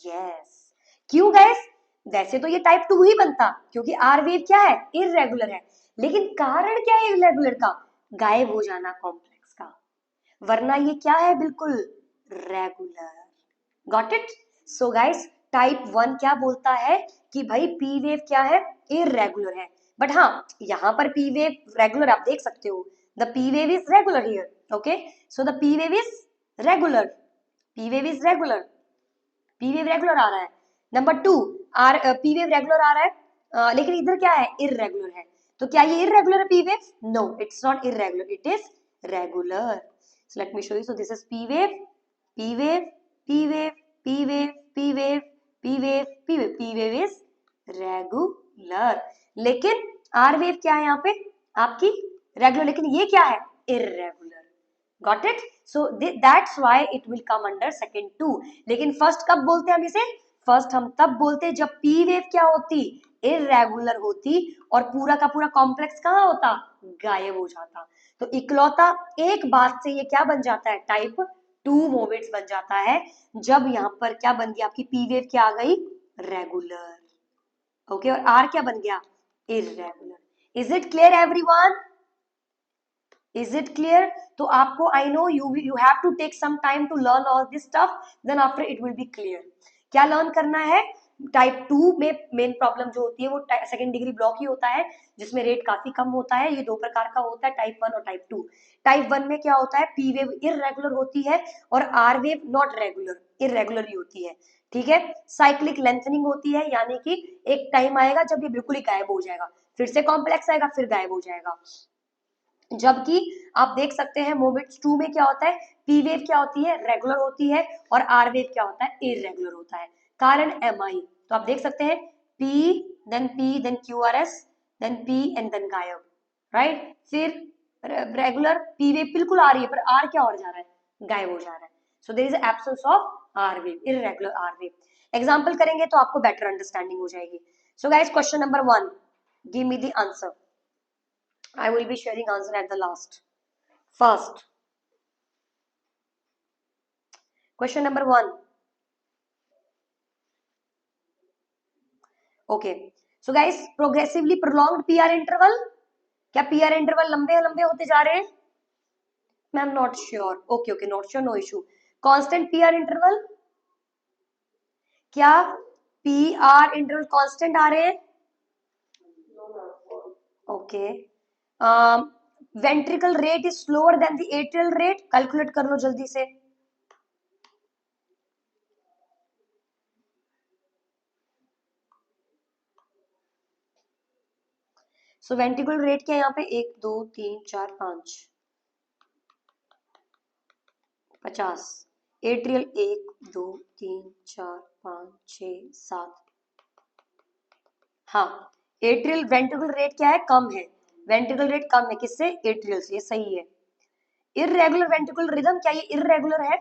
Yes. क्यों गाइस? वैसे तो ये टाइप 2 ही बनता, क्योंकि आर वेव क्या है? इररेगुलर है, लेकिन कारण क्या है इररेगुलर का? गायब हो जाना कॉम्प्लेक्स का, वरना ये क्या है? बिल्कुल regular. Got it? So guys type 1 क्या बोलता है कि भाई पी वेव क्या है? इररेगुलर है। बट हाँ, यहाँ पर पी वेव रेगुलर आप देख सकते हो, the P wave is regular here. Okay, so the P wave is regular, P wave is regular, P wave regular आ रहा है। Number 2, R P wave regular आ रहा है, लेकिन इधर क्या है? इररेगुलर है। तो क्या ये इररेगुलर है P wave? No, it's not irregular, it is regular. So let me show you. So this is P wave, P wave, P wave, P wave, P wave, P wave, P wave, P wave is regular. लेकिन R wave क्या है यहाँ पे? आपकी regular, लेकिन ये क्या है? Irregular. Got it? So that's why it will come under second 2। लेकिन फर्स्ट कब बोलते हैं हम इसे? फर्स्ट हम तब बोलते हैं जब पी वेव क्या होती? इररेगुलर होती, और पूरा का पूरा कॉम्प्लेक्स कहाँ होता? गायब हो जाता। तो इकलौता एक बात से ये क्या बन जाता है? टाइप 2 मोमेंट्स बन जाता है, जब यहाँ पर क्या बन गया? आपकी पी वेव क्या आ गई? रेगुलर। ओके, और आर क्या बन गया? Irregular. Is it clear everyone? Is it clear? तो आपको, I know you have to take some time to learn all this stuff, then after it will be clear. क्या learn करना है? Type 2 में मेन प्रॉब्लम जो होती है वो सेकंड डिग्री ब्लॉक ही होता है, जिसमें रेट काफी कम होता है। ये दो प्रकार का होता है, टाइप 1 और टाइप 2। टाइप 1 में क्या होता है? पी वेव इररेगुलर होती है, और R wave not regular, irregular ही होती है। ठीक है, साइक्लिक लेंथनिंग होती है, यानी कि एक टाइम आएगा जब ये बिल्कुल ही गायब हो जाएगा, फिर से कॉम्प्लेक्स आएगा, फिर गायब हो जाएगा। जबकि आप देख सकते हैं मोमेंट्स 2 में क्या होता है? पी वेव क्या होती है? रेगुलर होती है, और आर वेव क्या होता है? इररेगुलर होता है। कारण एम आई, तो आप देख सकते हैं P then Q R S, then P and then गायब, राइट? फिर रेगुलर पी वेव बिल्कुल आ रही है, पर आर क्या हो जा रहा है? गायब हो जा रहा है। So there is absence of R wave, irregular R wave. Example करेंगे तो आपको बेटर अंडरस्टैंडिंग हो जाएगी। So guys question number 1, give me the answer. I will be sharing answer at the last. First, question number 1. Okay. So guys, progressively prolonged PR interval. क्या PR interval लंबे लंबे होते जा रहे हैं? Ma'am not sure. Okay okay, not sure, no issue. Constant PR interval, क्या PR interval constant आ रहे हैं? Okay. Ventricle rate is slower than the atrial rate, calculate कर लो जल्दी से। सो वेंट्रिकुलर रेट क्या है यहाँ पे, 1 2 3 4 5 50। एट्रियल 1 2 3 4 5 6 7। हाँ, एट्रियल वेंट्रिकुलर रेट क्या है, कम है। वेंट्रिकुलर रेट कम है किससे, एट्रियल से, ये सही है। इर्रेगुलर वेंट्रिकुलर रिदम, क्या ये इर्रेगुलर है?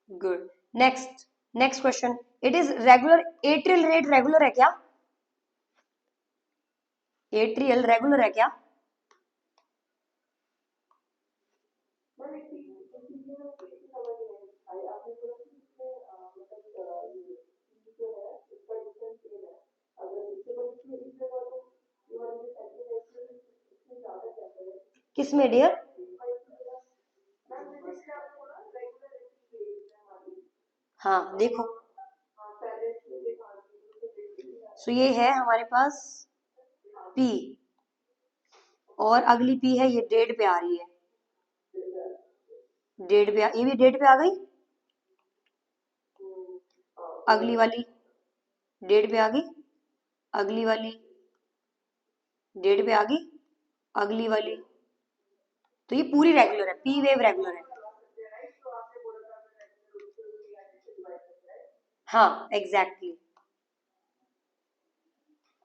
Good. Next next question, it is regular, atrial rate regular है क्या? एट्रियल रेगुलर है क्या? किसमें डियर? हाँ देखो, सो ये है हमारे पास P, और अगली P है, ये डेढ़ पे आ रही है, डेढ़ पे ये भी डेढ़ पे आ गई। अगली वाली डेढ़ पे आ गई, अगली वाली डेढ़ पे आ गई, अगली वाली, तो ये पूरी रेगुलर है, P वेव रेगुलर है। हाँ एग्जैक्टली,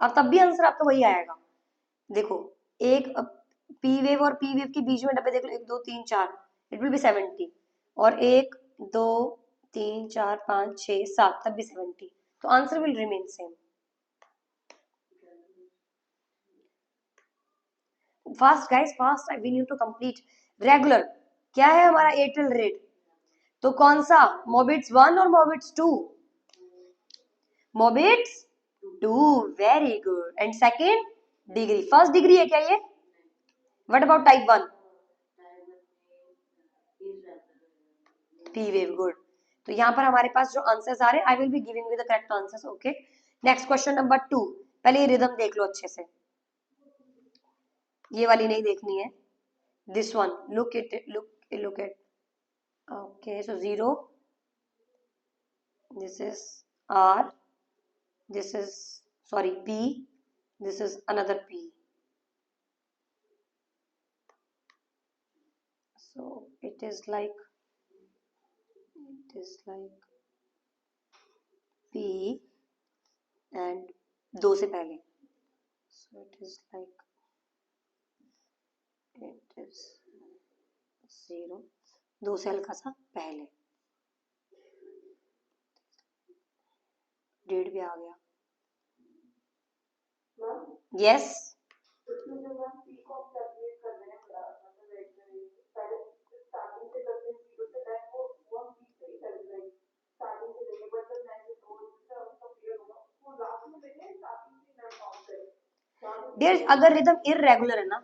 अब तब भी आंसर आपका वही आएगा। देखो, एक पी वेव और पी वेव के बीच में डब्बे देख लो, 1 2 3 4, इट विल बी 70, और 1 2 3 4 5 6 7, तब भी 70, तो answer will remain same. Fast guys fast, we need to complete. Regular क्या है हमारा, एयरटेल रेट, तो कौन सा, मोबिट्स 1 और मोबिट्स 2? मोबिट्स 2, very good. And second degree, first degree है क्या ये? What about type 1? P wave, good. तो यहाँ पर हमारे पास जो आंसर्स आ रहे हैं, आई will be giving you the correct answers, okay. Next question number 2, पहले ये रिदम देख लो अच्छे से, ये वाली नहीं देखनी है, this one, look it, look it, okay. So 0, this is R, this is, sorry, P, this is another P. So it is like P and 2 से पहले, so it is 0, 2 से हल्का सा पहले, डेढ़ भी आ गया, यस। डियर, अगर रिदम इररेगुलर है ना,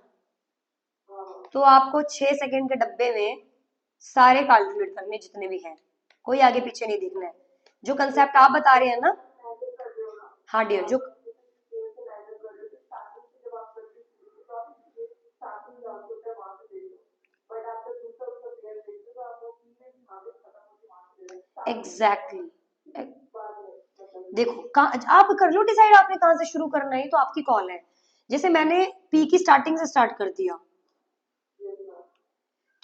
तो आपको 6 सेकंड के डब्बे में सारे कैलकुलेट करने जितने भी हैं, कोई आगे पीछे नहीं देखना है। जो कंसेप्ट आप बता रहे हैं ना, हाँ डियर, जो एग्जैक्टली देखो, आप कर लो डिसाइड, आपने कहां से शुरू करना है, तो आपकी कॉल है। जैसे मैंने पी की स्टार्टिंग से स्टार्ट कर दिया,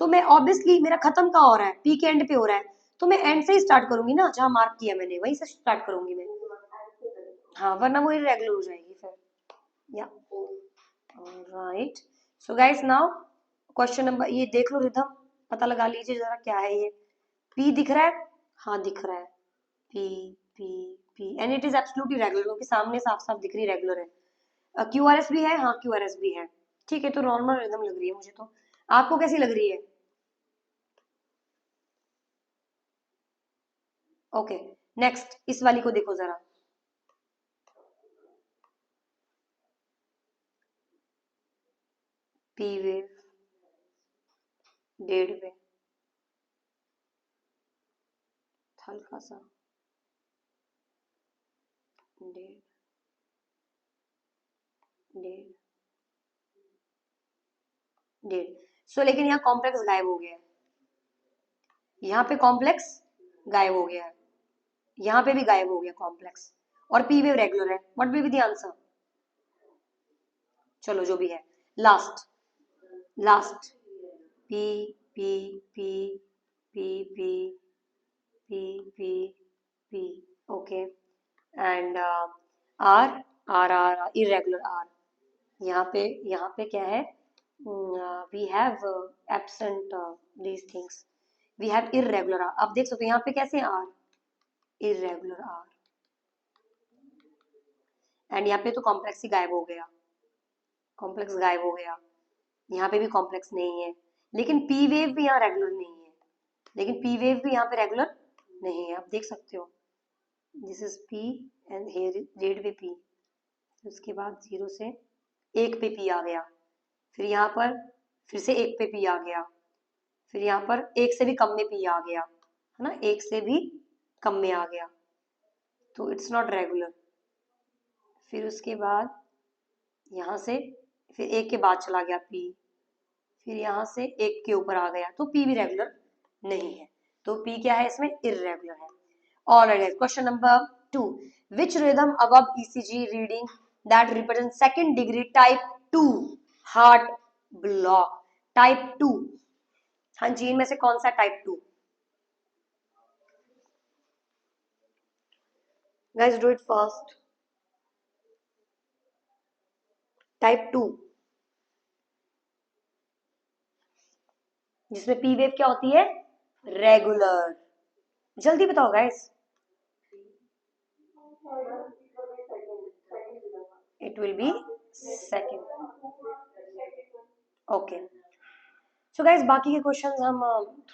तो मैं ऑब्वियसली, मेरा खत्म कहाँ हो रहा है, पी के एंड पे हो रहा है, तो मैं एंड से ही स्टार्ट करूंगी ना, जहां मार्क किया मैंने वहीं से स्टार्ट करूंगी मैं। हाँ, वरना वो इरेगुलर हो जाएगी फिर। या right. So guys, now question number, ये देख लो रिदम, पता लगा लीजिए जरा क्या है ये। पी दिख रहा है, हाँ दिख रहा है, P P P, and it is absolutely regular, क्योंकि सामने साफ साफ दिख रही रेगुलर है। क्यू आर एस भी है, हाँ क्यू आर एस भी है, ठीक है, तो नॉर्मल रिदम लग रही है मुझे तो। आपको कैसी लग रही है? ओके, नेक्स्ट इस वाली को देखो जरा, पी वेव डेढ़ पे, हल्का सा डेढ़ डेढ़ डेढ़। सो लेकिन यहाँ कॉम्प्लेक्स गायब हो गया है, यहाँ पे कॉम्प्लेक्स गायब हो गया है, यहाँ पे भी गायब हो गया कॉम्प्लेक्स, और पी वेव रेगुलर है, what will be the answer? चलो जो भी है, last last P P P P P P P P okay and R R R irregular R. यहाँ पे क्या है, we have absent these things, we have irregular R. आप देख सकते हो यहाँ पे कैसे आर, इरेगुलर आर, एंड यहाँ पे तो कॉम्प्लेक्स ही गायब हो गया, कॉम्प्लेक्स गायब हो गया, यहाँ पे भी कॉम्प्लेक्स नहीं है, लेकिन पी वेव भी यहाँ रेगुलर नहीं है, लेकिन पी वेव भी यहाँ पे रेगुलर नहीं है। आप देख सकते हो this is P and here red पे पी, उसके बाद 0 से 1 पे पी आ गया, फिर यहाँ पर फिर से 1 पे पी आ गया, फिर यहाँ पर 1 से भी कम में पी आ गया, है ना, 1 से भी कम में आ गया, तो इट्स नॉट रेगुलर। फिर उसके बाद यहाँ से फिर 1 के बाद चला गया पी, फिर यहाँ से 1 के ऊपर आ गया, तो पी भी रेगुलर नहीं है, तो पी क्या है इसमें, इरेगुलर है। Alright, question number 2, which rhythm above ECG reading that represent second degree type 2 heart block, type 2, हाँ जी, इनमें से कौन सा type 2? Guys do it fast. Type 2 जिसमें पी वेव क्या होती है, रेगुलर, जल्दी बताओ guys. It will B second, okay. So guys बाकी के क्वेश्चंस हम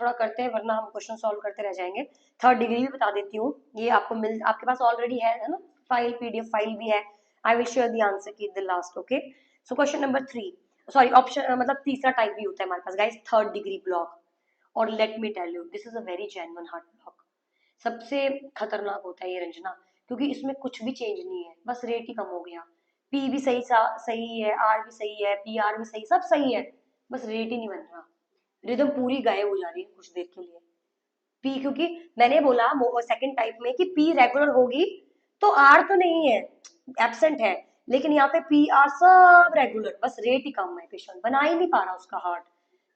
थोड़ा करते हैं, वरना हम क्वेश्चन सॉल्व करते रह जाएंगे। थर्ड डिग्री भी बता देती हूँ, ये आपको आपके पास ऑलरेडी है ना, फाइल, पीडीएफ फाइल भी है। I will share the answer key the last, okay. So question number 3, sorry option मतलब तीसरा टाइप भी होता है हमारे पास गाइस, थर्ड डिग्री ब्लॉक, और let me tell you this is a very genuine heart block. सबसे खतरनाक होता है ये रंजना, क्योंकि इसमें कुछ भी चेंज नहीं है, बस रेट ही कम हो गया, पी भी सही है, आर भी सही है, पी आर भी सही, सब सही है, बस रेट ही नहीं बन रहा, रिदम पूरी गायब हो जा रही है कुछ देर के लिए। पी, क्योंकि मैंने बोला सेकंड टाइप में कि पी रेगुलर होगी तो आर तो नहीं है, एब्सेंट है, लेकिन यहाँ पे पी आर सब रेगुलर, बस रेट ही कम है, पेशेंट बना ही नहीं पा रहा उसका heart,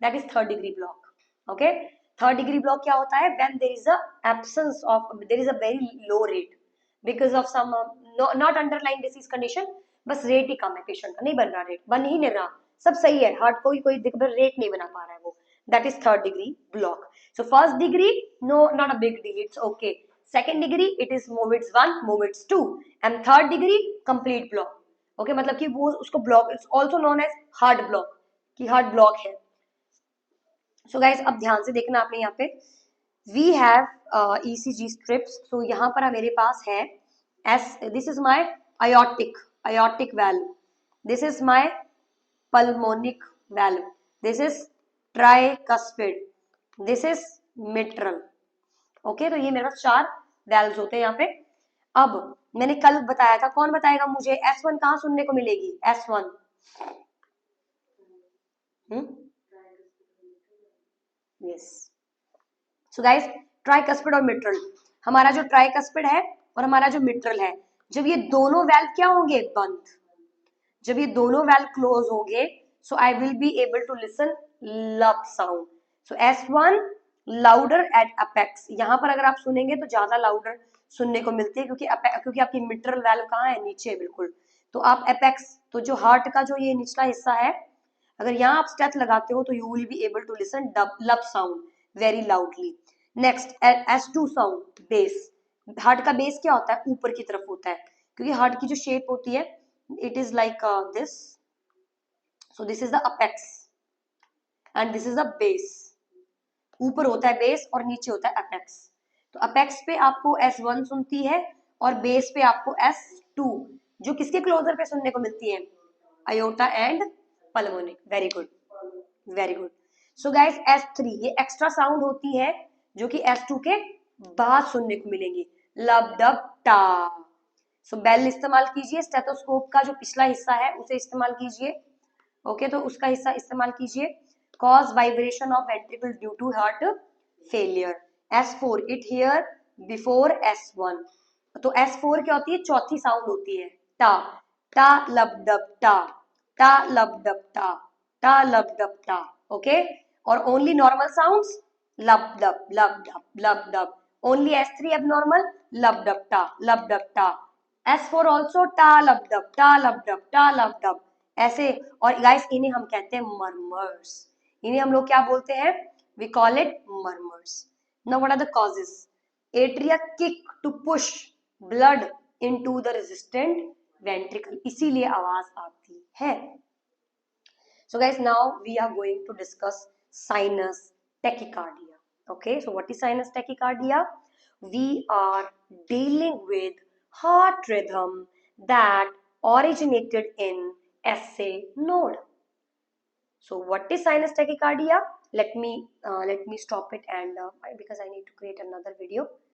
that is third degree block, okay. Third degree block क्या होता है, when there is a absence of, there is a very low rate because of some not underline disease condition, बस रेट ही कम है, पेशेंट का नहीं बन रहा, रेट बन ही नहीं रहा, सब सही है, हार्ट कोई दिक्कत, रेट नहीं बना पा रहा है वो, that is third degree block. So first degree, no, not a big deal, it's okay. Second degree, it is Movitz 1, Movitz 2, and third degree complete block. Okay, मतलब कि वो उसको block, it's also known as hard block, कि hard block है। So guys, अब ध्यान से देखना आपने यहाँ पे, we have ECG strips, so यहाँ पर मेरे पास है this is my aortic valve, this is my pulmonic valve, this is tricuspid, this is mitral, okay. तो ये मेरे पास 4 वैल्व्स होते हैं यहाँ पे। अब मैंने कल बताया था, कौन बताएगा मुझे S1 कहाँ सुनने को मिलेगी, S1, yes. So guys, tricuspid और मिट्रल, हमारा जो ट्राइकस्पिड है और हमारा जो मिट्रल है, जब ये दोनों वैल्व क्या होंगे, बंद, जब ये दोनों वैल्व क्लोज होंगे, so I will be able to listen lub sound. So S1 louder at apex, यहाँ पर अगर आप सुनेंगे तो ज्यादा लाउडर सुनने को मिलती है, क्योंकि आपकी मिट्रल वैल्व कहाँ है, नीचे बिल्कुल, तो आप एपेक्स, तो जो हार्ट का जो ये निचला हिस्सा है, अगर यहाँ आप स्टेथ लगाते हो तो you will be able to listen lub sound very loudly. Next S2 sound, base, heart का बेस क्या होता है, ऊपर की तरफ होता है, क्योंकि हार्ट की जो शेप होती है, it is like this, so this is the apex and this is the base, ऊपर होता है बेस और नीचे होता है अपेक्स, तो अपेक्स पे आपको S1 सुनती है और बेस पे आपको S2, जो किसके क्लोजर पे सुनने को मिलती है, aorta and pulmonic, very good very good. So guys S3 ये एक्स्ट्रा साउंड होती है, जो कि S2 के बाद सुनने को मिलेंगी, लब डब टा। सो बेल इस्तेमाल कीजिए, स्टेथोस्कोप का जो पिछला हिस्सा है उसे इस्तेमाल कीजिए, ओके, तो उसका हिस्सा इस्तेमाल कीजिए। Cause vibration of ventricle due to heart failure, S4 it hear before S1, तो S4 क्या होती है, चौथी साउंड होती है टा, टा लब डब टा, टा लब डब टा, टा लब डब टा, ओके। और ओनली नॉर्मल साउंड्स लब डब लब डब लब डब, ओनली S3 एबनॉर्मल लब डब टा लब डब टा, S4 ऑल्सो टा लब डब टा लब डब टा लब डब, ऐसे। और गाइस इन्हें हम कहते हैं मर्मर्स, इन्हें हम लोग क्या बोलते हैं, we call it murmurs. Now what are the causes, atria kick to push blood into the resistant ventricle, इसीलिए आवाज आती है। So guys, now we are going to discuss sinus tachycardia. Okay, so what is sinus tachycardia? We are dealing with heart rhythm that originated in SA node. So what is sinus tachycardia? Let me stop it and because I need to create another video.